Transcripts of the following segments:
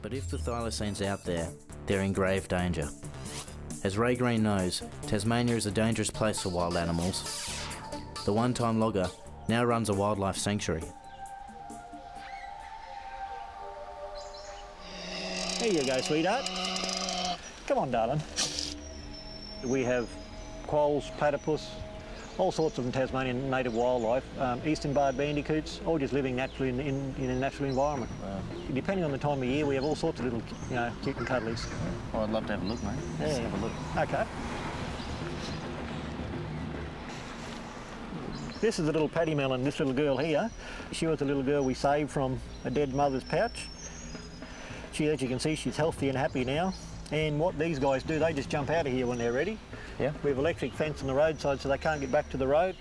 But if the Thylacine's out there, they're in grave danger. As Ray Green knows, Tasmania is a dangerous place for wild animals. The one-time logger now runs a wildlife sanctuary. There you go, sweetheart. Come on, darling. We have quolls, platypus, all sorts of Tasmanian native wildlife, eastern barred bandicoots, all just living naturally in a natural environment. Wow. Depending on the time of year, we have all sorts of little, cute and cuddlies. Oh, I'd love to have a look, mate. Let's have a look. Okay. This is a little paddy melon, this little girl here. She was a little girl we saved from a dead mother's pouch. As you can see, she's healthy and happy now. And what these guys do, they just jump out of here when they're ready. Yeah. We have electric fence on the roadside so they can't get back to the road.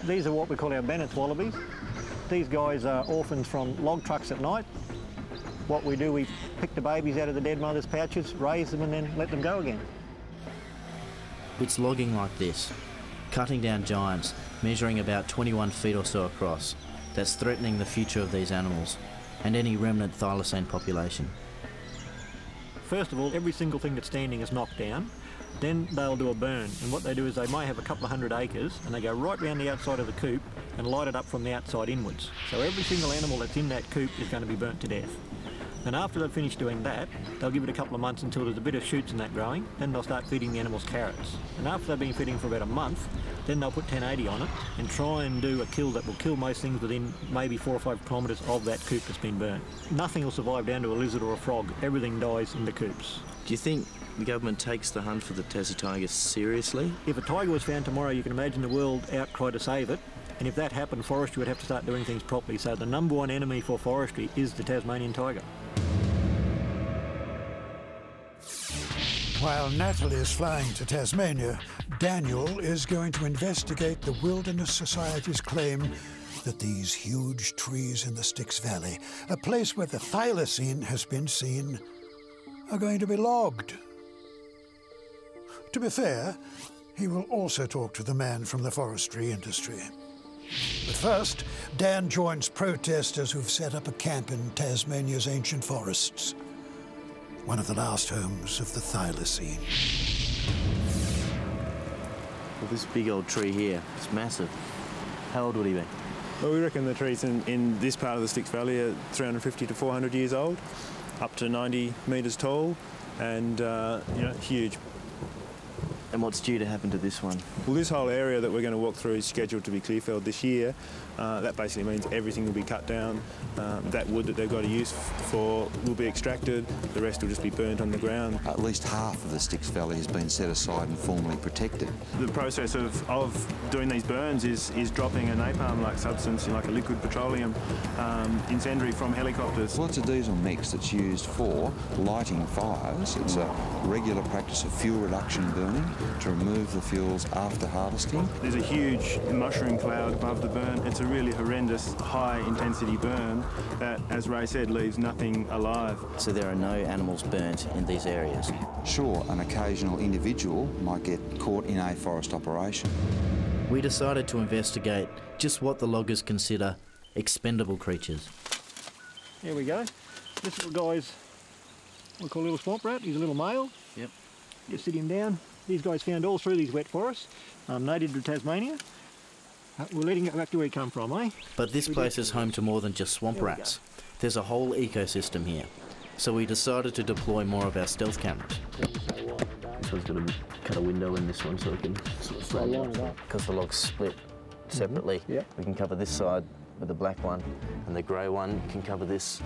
These are what we call our Bennett's wallabies. These guys are orphans from log trucks at night. What we do, we pick the babies out of the dead mother's pouches, raise them and then let them go again. It's logging like this, cutting down giants, measuring about 21 feet or so across, that's threatening the future of these animals and any remnant thylacine population. First of all, every single thing that's standing is knocked down. Then they'll do a burn, and what they do is they may have a couple of 100 acres and they go right round the outside of the coop and light it up from the outside inwards. So every single animal that's in that coop is going to be burnt to death. And after they've finished doing that, they'll give it a couple of months until there's a bit of shoots and that growing, then they'll start feeding the animals carrots. And after they've been feeding for about a month, then they'll put 1080 on it and try and do a kill that will kill most things within maybe 4 or 5 kilometres of that coop that's been burnt. Nothing will survive down to a lizard or a frog. Everything dies in the coops. Do you think the government takes the hunt for the Tassie tiger seriously? If a tiger was found tomorrow, you can imagine the world outcry to save it. And if that happened, forestry would have to start doing things properly. So the number one enemy for forestry is the Tasmanian tiger. While Natalie is flying to Tasmania, Daniel is going to investigate the Wilderness Society's claim that these huge trees in the Styx Valley, a place where the thylacine has been seen, are going to be logged. To be fair, he will also talk to the man from the forestry industry. But first, Dan joins protesters who've set up a camp in Tasmania's ancient forests, one of the last homes of the thylacine. Well, this big old tree here, it's massive. How old would he be? Well, we reckon the trees in this part of the Styx Valley are 350 to 400 years old, up to 90 metres tall, and huge. And what's due to happen to this one? Well, this whole area that we're going to walk through is scheduled to be clearfelled this year. That basically means everything will be cut down. That wood that they've got to use for will be extracted. The rest will just be burnt on the ground. At least half of the Styx Valley has been set aside and formally protected. The process of doing these burns is dropping a napalm-like substance, like a liquid petroleum incendiary from helicopters. Well, it's a diesel mix that's used for lighting fires. It's a regular practice of fuel reduction burning to remove the fuels after harvesting. There's a huge mushroom cloud above the burn. It's a really horrendous high-intensity burn that, as Ray said, leaves nothing alive. So there are no animals burnt in these areas? Sure, an occasional individual might get caught in a forest operation. We decided to investigate just what the loggers consider expendable creatures. Here we go. This little guy's what we call a little swamp rat. He's a little male. Yep. Just sit him down. These guys found all through these wet forests, native to Tasmania. We're letting it back to where he come from, eh? But this place is home to more than just swamp rats. There's a whole ecosystem here. So we decided to deploy more of our stealth cameras. This one's going to cut a window in this one so we can sort of flag it up. Because the logs split separately, we can cover this side with the black one, and the grey one can cover this